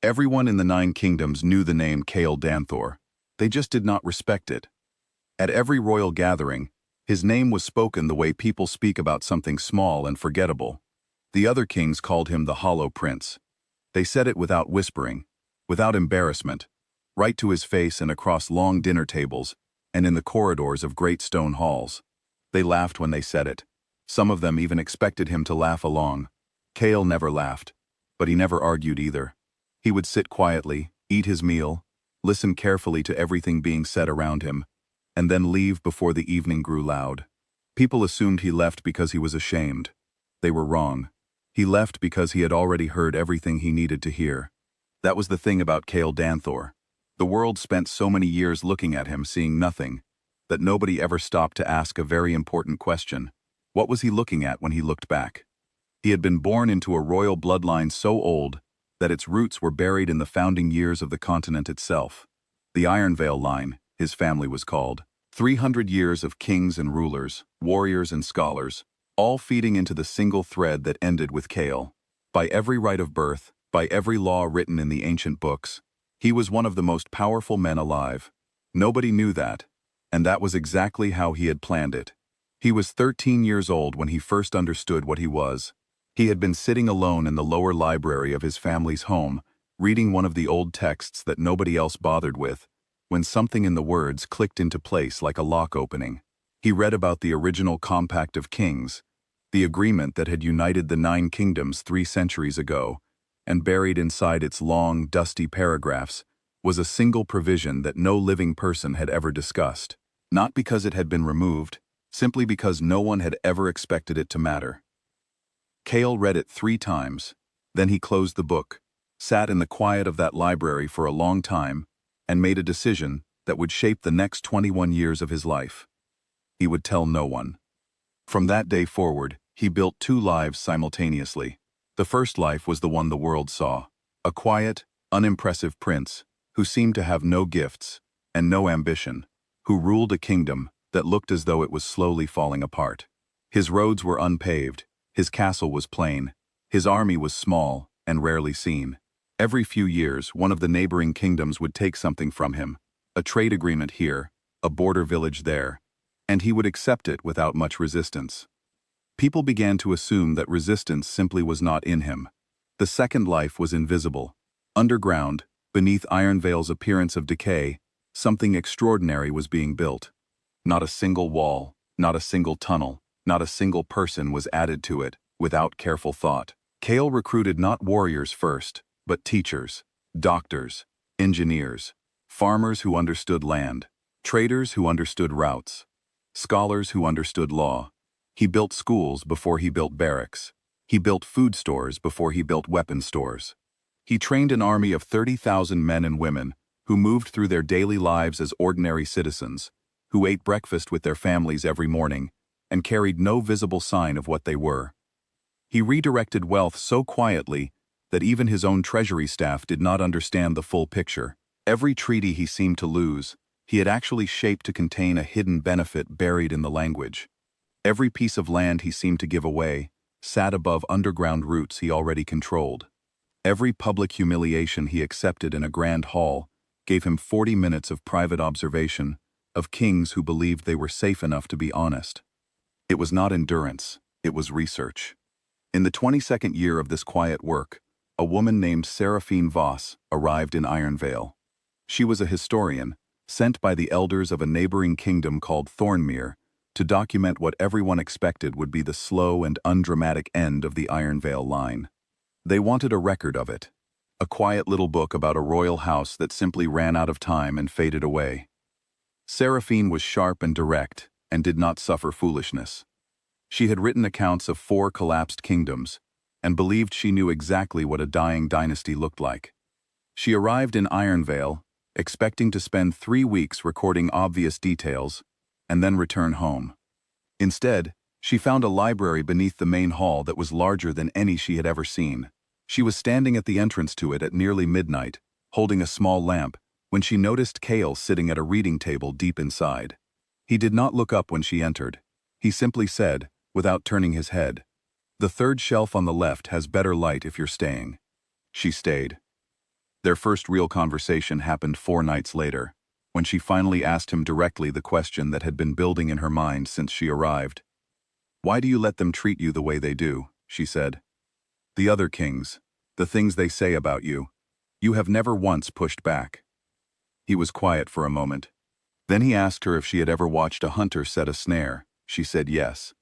Everyone in the Nine Kingdoms knew the name Kael Danthor. They just did not respect it. At every royal gathering, his name was spoken the way people speak about something small and forgettable. The other kings called him the Hollow Prince. They said it without whispering, without embarrassment, right to his face and across long dinner tables and in the corridors of great stone halls. They laughed when they said it. Some of them even expected him to laugh along. Kael never laughed, but he never argued either. He would sit quietly, eat his meal, listen carefully to everything being said around him, and then leave before the evening grew loud. People assumed he left because he was ashamed. They were wrong. He left because he had already heard everything he needed to hear. That was the thing about Kael Danthor. The world spent so many years looking at him, seeing nothing, that nobody ever stopped to ask a very important question. What was he looking at when he looked back? He had been born into a royal bloodline so old that its roots were buried in the founding years of the continent itself. The Iron Veil line, his family was called. 300 years of kings and rulers, warriors and scholars, all feeding into the single thread that ended with Kael. By every right of birth, by every law written in the ancient books, he was one of the most powerful men alive. Nobody knew that, and that was exactly how he had planned it. He was 13 years old when he first understood what he was. He had been sitting alone in the lower library of his family's home, reading one of the old texts that nobody else bothered with, when something in the words clicked into place like a lock opening. He read about the original Compact of Kings, the agreement that had united the Nine Kingdoms 3 centuries ago, and buried inside its long, dusty paragraphs was a single provision that no living person had ever discussed. Not because it had been removed, simply because no one had ever expected it to matter. Kael read it 3 times, then he closed the book, sat in the quiet of that library for a long time, and made a decision that would shape the next 21 years of his life. He would tell no one. From that day forward, he built 2 lives simultaneously. The first life was the one the world saw, a quiet, unimpressive prince who seemed to have no gifts and no ambition, who ruled a kingdom that looked as though it was slowly falling apart. His roads were unpaved, his castle was plain, his army was small and rarely seen. Every few years, one of the neighboring kingdoms would take something from him, a trade agreement here, a border village there, and he would accept it without much resistance. People began to assume that resistance simply was not in him. The second life was invisible. Underground, beneath Iron Veil's appearance of decay, something extraordinary was being built. Not a single wall, not a single tunnel, not a single person was added to it without careful thought. Kael recruited not warriors first, but teachers, doctors, engineers, farmers who understood land, traders who understood routes, scholars who understood law. He built schools before he built barracks. He built food stores before he built weapon stores. He trained an army of 30,000 men and women who moved through their daily lives as ordinary citizens, who ate breakfast with their families every morning and carried no visible sign of what they were. He redirected wealth so quietly that even his own treasury staff did not understand the full picture. Every treaty he seemed to lose, he had actually shaped to contain a hidden benefit buried in the language. Every piece of land he seemed to give away sat above underground routes he already controlled. Every public humiliation he accepted in a grand hall gave him 40 minutes of private observation of kings who believed they were safe enough to be honest. It was not endurance, it was research. In the 22nd year of this quiet work, a woman named Seraphine Voss arrived in Iron Veil. She was a historian, sent by the elders of a neighboring kingdom called Thornmere to document what everyone expected would be the slow and undramatic end of the Iron Veil line. They wanted a record of it, a quiet little book about a royal house that simply ran out of time and faded away. Seraphine was sharp and direct and did not suffer foolishness. She had written accounts of 4 collapsed kingdoms and believed she knew exactly what a dying dynasty looked like. She arrived in Iron Veil, expecting to spend 3 weeks recording obvious details and then return home. Instead, she found a library beneath the main hall that was larger than any she had ever seen. She was standing at the entrance to it at nearly midnight, holding a small lamp, when she noticed Kael sitting at a reading table deep inside. He did not look up when she entered. He simply said, without turning his head, "The 3rd shelf on the left has better light if you're staying." She stayed. Their first real conversation happened 4 nights later, when she finally asked him directly the question that had been building in her mind since she arrived. "Why do you let them treat you the way they do?" she said. "The other kings, the things they say about you. You have never once pushed back." He was quiet for a moment. Then he asked her if she had ever watched a hunter set a snare. She said yes.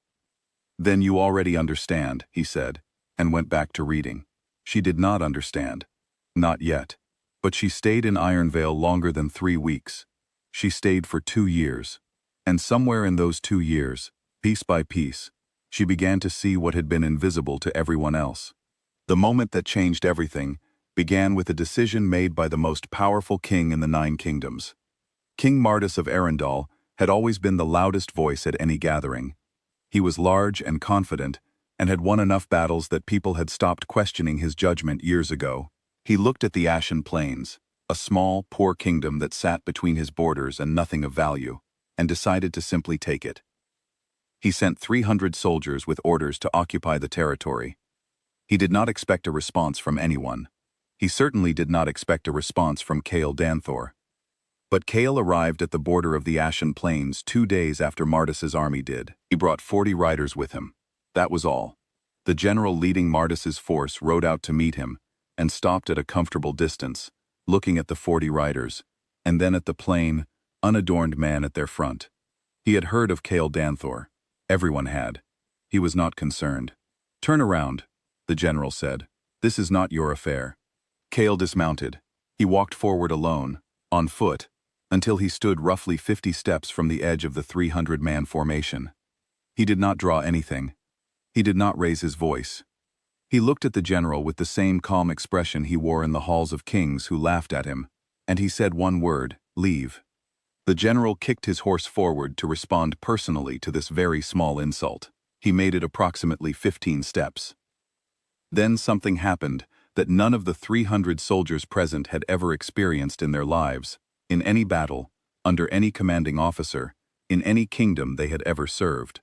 "Then you already understand," he said, and went back to reading. She did not understand. Not yet. But she stayed in Ironvale longer than 3 weeks. She stayed for 2 years. And somewhere in those 2 years, piece by piece, she began to see what had been invisible to everyone else. The moment that changed everything began with a decision made by the most powerful king in the 9 kingdoms. King Mardus of Arendal had always been the loudest voice at any gathering. He was large and confident, and had won enough battles that people had stopped questioning his judgment years ago. He looked at the Ashen Plains, a small, poor kingdom that sat between his borders and nothing of value, and decided to simply take it. He sent 300 soldiers with orders to occupy the territory. He did not expect a response from anyone. He certainly did not expect a response from Kael Danthor. But Kael arrived at the border of the Ashen Plains 2 days after Mardus's army did. He brought 40 riders with him. That was all. The general leading Mardus's force rode out to meet him, and stopped at a comfortable distance, looking at the 40 riders, and then at the plain, unadorned man at their front. He had heard of Kael Danthor. Everyone had. He was not concerned. "Turn around," the general said. "This is not your affair." Kael dismounted. He walked forward alone, on foot, until he stood roughly 50 steps from the edge of the 300-man formation. He did not draw anything. He did not raise his voice. He looked at the general with the same calm expression he wore in the halls of kings who laughed at him, and he said one word, "Leave." The general kicked his horse forward to respond personally to this very small insult. He made it approximately 15 steps. Then something happened that none of the 300 soldiers present had ever experienced in their lives, in any battle, under any commanding officer, in any kingdom they had ever served.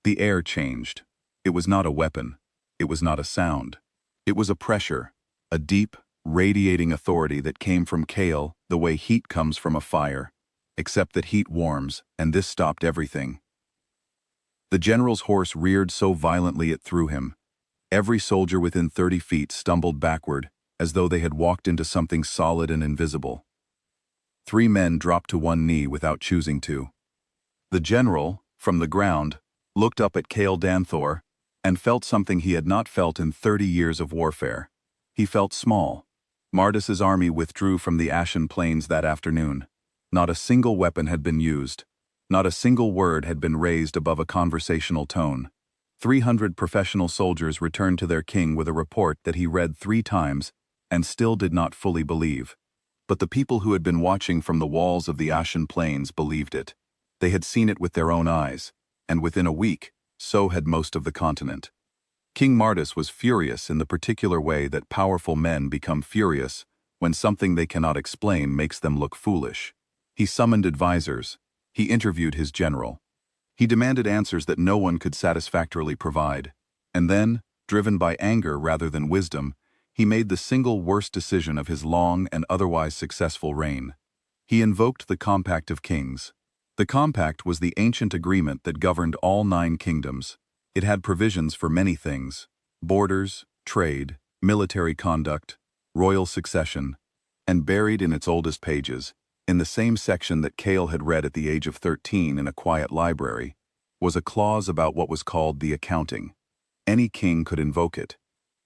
The air changed. It was not a weapon. It was not a sound. It was a pressure, a deep, radiating authority that came from Kael the way heat comes from a fire, except that heat warms, and this stopped everything. The general's horse reared so violently it threw him. Every soldier within 30 feet stumbled backward, as though they had walked into something solid and invisible. 3 men dropped to one knee without choosing to. The general, from the ground, looked up at Kael Danthor, and felt something he had not felt in 30 years of warfare. He felt small. Mardus's army withdrew from the Ashen Plains that afternoon. Not a single weapon had been used. Not a single word had been raised above a conversational tone. 300 professional soldiers returned to their king with a report that he read 3 times and still did not fully believe. But the people who had been watching from the walls of the Ashen Plains believed it. They had seen it with their own eyes, and within a week, so had most of the continent. King Mardus was furious in the particular way that powerful men become furious when something they cannot explain makes them look foolish. He summoned advisors. He interviewed his general. He demanded answers that no one could satisfactorily provide. And then, driven by anger rather than wisdom, he made the single worst decision of his long and otherwise successful reign. He invoked the Compact of Kings. The Compact was the ancient agreement that governed all 9 kingdoms. It had provisions for many things: borders, trade, military conduct, royal succession, and buried in its oldest pages, in the same section that Kael had read at the age of 13 in a quiet library, was a clause about what was called the accounting. Any king could invoke it.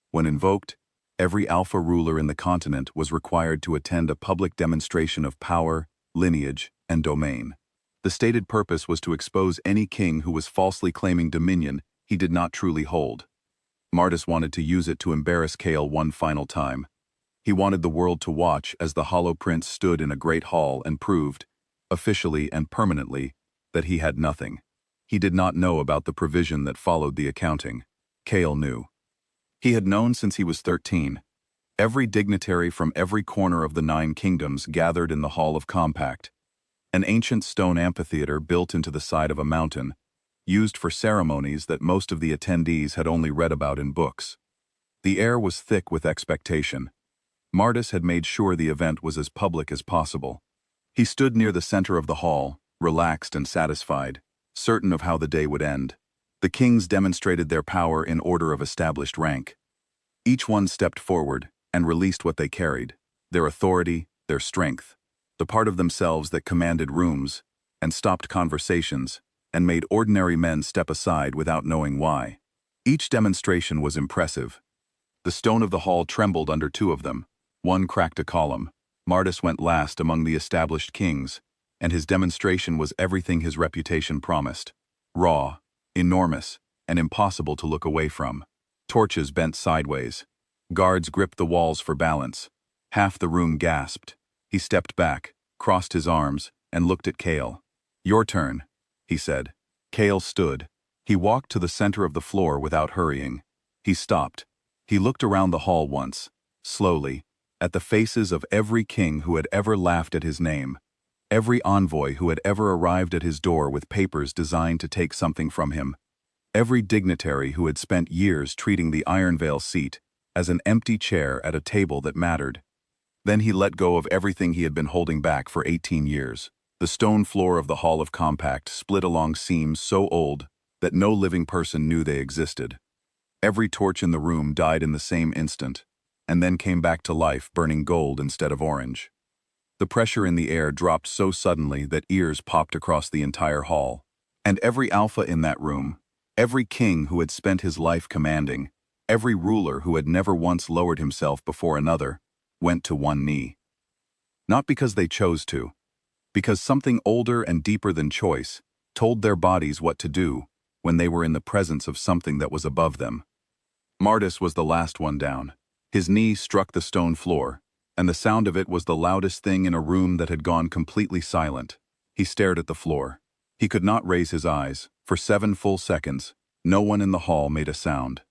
When invoked, every alpha ruler in the continent was required to attend a public demonstration of power, lineage, and domain. The stated purpose was to expose any king who was falsely claiming dominion he did not truly hold. Mardus wanted to use it to embarrass Kael one final time. He wanted the world to watch as the Hollow Prince stood in a great hall and proved, officially and permanently, that he had nothing. He did not know about the provision that followed the accounting. Kael knew. He had known since he was 13. Every dignitary from every corner of the 9 kingdoms gathered in the Hall of Compact, an ancient stone amphitheater built into the side of a mountain, used for ceremonies that most of the attendees had only read about in books. The air was thick with expectation. Martis had made sure the event was as public as possible. He stood near the center of the hall, relaxed and satisfied, certain of how the day would end. The kings demonstrated their power in order of established rank. Each one stepped forward and released what they carried, their authority, their strength, the part of themselves that commanded rooms, and stopped conversations, and made ordinary men step aside without knowing why. Each demonstration was impressive. The stone of the hall trembled under two of them. One cracked a column. Martis went last among the established kings, and his demonstration was everything his reputation promised. Raw, enormous, and impossible to look away from. Torches bent sideways. Guards gripped the walls for balance. Half the room gasped. He stepped back, crossed his arms, and looked at Kael. "Your turn," he said. Kael stood. He walked to the center of the floor without hurrying. He stopped. He looked around the hall once, slowly, at the faces of every king who had ever laughed at his name, every envoy who had ever arrived at his door with papers designed to take something from him, every dignitary who had spent years treating the Iron Veil seat as an empty chair at a table that mattered. Then he let go of everything he had been holding back for 18 years. The stone floor of the Hall of Compact split along seams so old that no living person knew they existed. Every torch in the room died in the same instant, and then came back to life burning gold instead of orange. The pressure in the air dropped so suddenly that ears popped across the entire hall. And every alpha in that room, every king who had spent his life commanding, every ruler who had never once lowered himself before another, went to one knee. Not because they chose to, because something older and deeper than choice told their bodies what to do when they were in the presence of something that was above them. Martis was the last one down. His knee struck the stone floor, and the sound of it was the loudest thing in a room that had gone completely silent. He stared at the floor. He could not raise his eyes. For 7 full seconds, no one in the hall made a sound.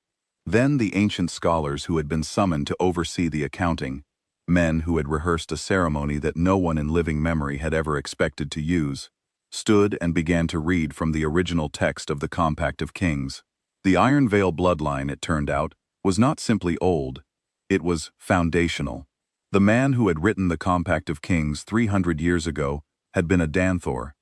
Then the ancient scholars who had been summoned to oversee the accounting, men who had rehearsed a ceremony that no one in living memory had ever expected to use, stood and began to read from the original text of the Compact of Kings. The Iron Veil bloodline, it turned out, was not simply old, it was foundational. The man who had written the Compact of Kings 300 years ago had been a Danthor,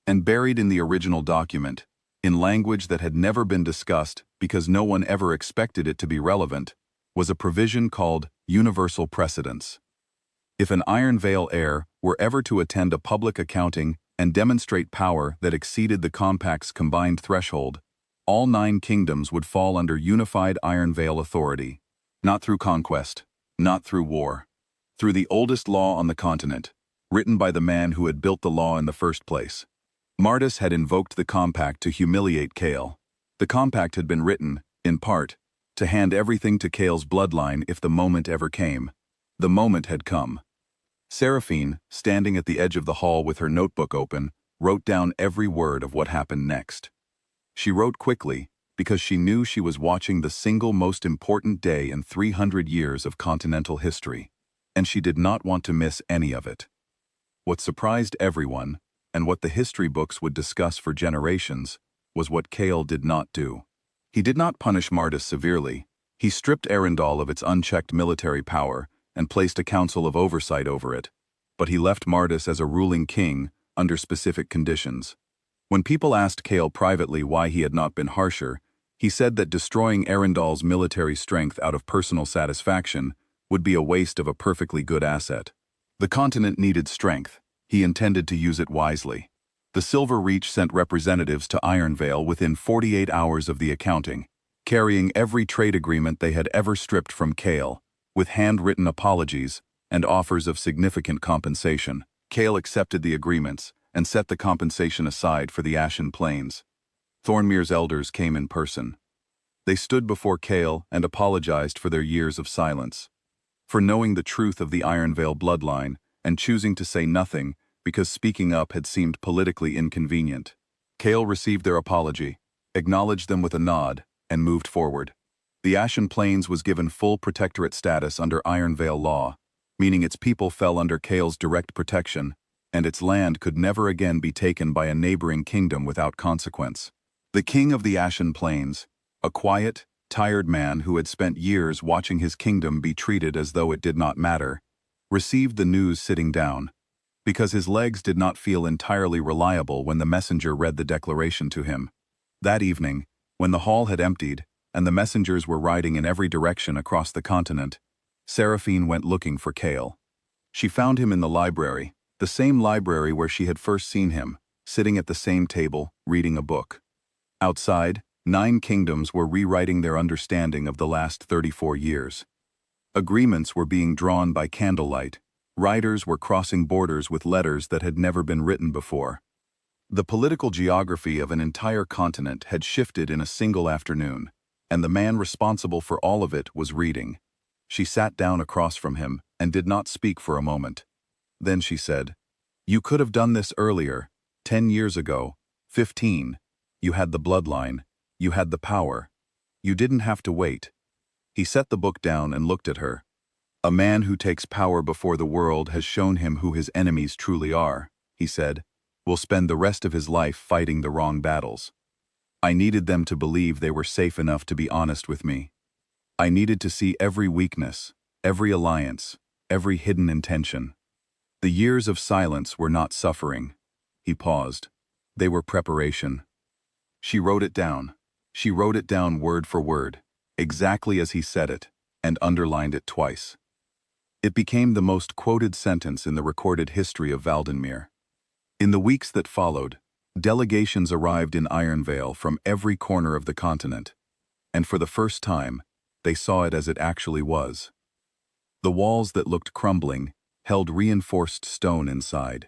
and buried in the original document, in language that had never been discussed because no one ever expected it to be relevant, was a provision called universal precedence. If an Iron Veil heir were ever to attend a public accounting and demonstrate power that exceeded the Compact's combined threshold, all 9 kingdoms would fall under unified Iron Veil authority, not through conquest, not through war, through the oldest law on the continent, written by the man who had built the law in the first place. Martis had invoked the Compact to humiliate Kael. The Compact had been written, in part, to hand everything to Kael's bloodline if the moment ever came. The moment had come. Seraphine, standing at the edge of the hall with her notebook open, wrote down every word of what happened next. She wrote quickly because she knew she was watching the single most important day in 300 years of continental history, and she did not want to miss any of it. What surprised everyone, and what the history books would discuss for generations, was what Kael did not do. He did not punish Martis severely. He stripped Arundel of its unchecked military power and placed a council of oversight over it, but he left Martis as a ruling king under specific conditions. When people asked Kael privately why he had not been harsher, he said that destroying Arundel's military strength out of personal satisfaction would be a waste of a perfectly good asset. The continent needed strength. He intended to use it wisely. The Silver Reach sent representatives to Iron Veil within 48 hours of the accounting, carrying every trade agreement they had ever stripped from Kael, with handwritten apologies and offers of significant compensation. Kael accepted the agreements and set the compensation aside for the Ashen Plains. Thornmere's elders came in person. They stood before Kael and apologized for their years of silence, for knowing the truth of the Iron Veil bloodline and choosing to say nothing because speaking up had seemed politically inconvenient. Kael received their apology, acknowledged them with a nod, and moved forward. The Ashen Plains was given full protectorate status under Iron Veil law, meaning its people fell under Kael's direct protection, and its land could never again be taken by a neighboring kingdom without consequence. The king of the Ashen Plains, a quiet, tired man who had spent years watching his kingdom be treated as though it did not matter, received the news sitting down, because his legs did not feel entirely reliable when the messenger read the declaration to him. That evening, when the hall had emptied, and the messengers were riding in every direction across the continent, Seraphine went looking for Kael. She found him in the library, the same library where she had first seen him, sitting at the same table, reading a book. Outside, 9 kingdoms were rewriting their understanding of the last 34 years. Agreements were being drawn by candlelight. Riders were crossing borders with letters that had never been written before. The political geography of an entire continent had shifted in a single afternoon, and the man responsible for all of it was reading. She sat down across from him and did not speak for a moment. Then she said, "You could have done this earlier, 10 years ago, 15. You had the bloodline. You had the power. You didn't have to wait." He set the book down and looked at her. "A man who takes power before the world has shown him who his enemies truly are," he said. "Will spend the rest of his life fighting the wrong battles. I needed them to believe they were safe enough to be honest with me. I needed to see every weakness, every alliance, every hidden intention. The years of silence were not suffering." He paused. "They were preparation." She wrote it down. She wrote it down word for word, exactly as he said it, and underlined it twice. It became the most quoted sentence in the recorded history of Valdenmere. In the weeks that followed, delegations arrived in Ironvale from every corner of the continent, and for the first time, they saw it as it actually was. The walls that looked crumbling held reinforced stone inside.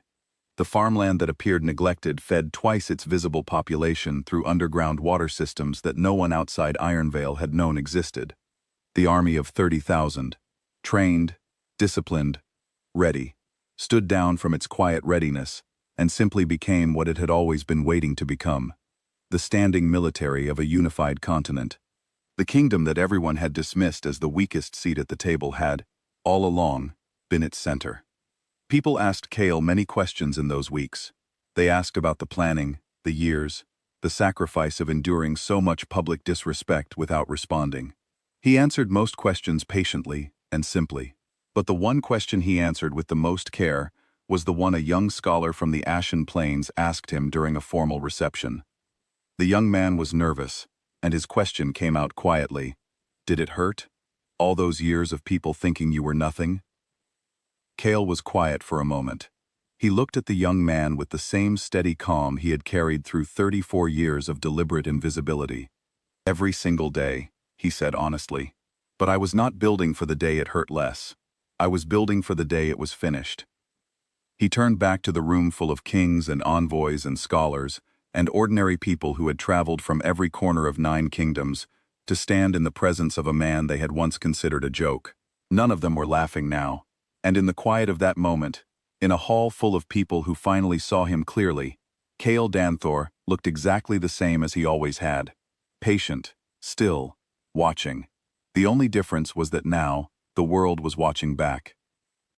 The farmland that appeared neglected fed twice its visible population through underground water systems that no one outside Ironvale had known existed. The army of 30,000, trained, disciplined, ready, stood down from its quiet readiness and simply became what it had always been waiting to become: the standing military of a unified continent. The kingdom that everyone had dismissed as the weakest seat at the table had, all along, been its center. People asked Kael many questions in those weeks. They asked about the planning, the years, the sacrifice of enduring so much public disrespect without responding. He answered most questions patiently and simply. But the one question he answered with the most care was the one a young scholar from the Ashen Plains asked him during a formal reception. The young man was nervous, and his question came out quietly. "Did it hurt? All those years of people thinking you were nothing?" Kael was quiet for a moment. He looked at the young man with the same steady calm he had carried through 34 years of deliberate invisibility. "Every single day," he said honestly. "But I was not building for the day it hurt less. I was building for the day it was finished." He turned back to the room full of kings and envoys and scholars and ordinary people who had traveled from every corner of 9 kingdoms to stand in the presence of a man they had once considered a joke. None of them were laughing now. And in the quiet of that moment, in a hall full of people who finally saw him clearly, Kael Danthor looked exactly the same as he always had. Patient, still, watching. The only difference was that now, the world was watching back.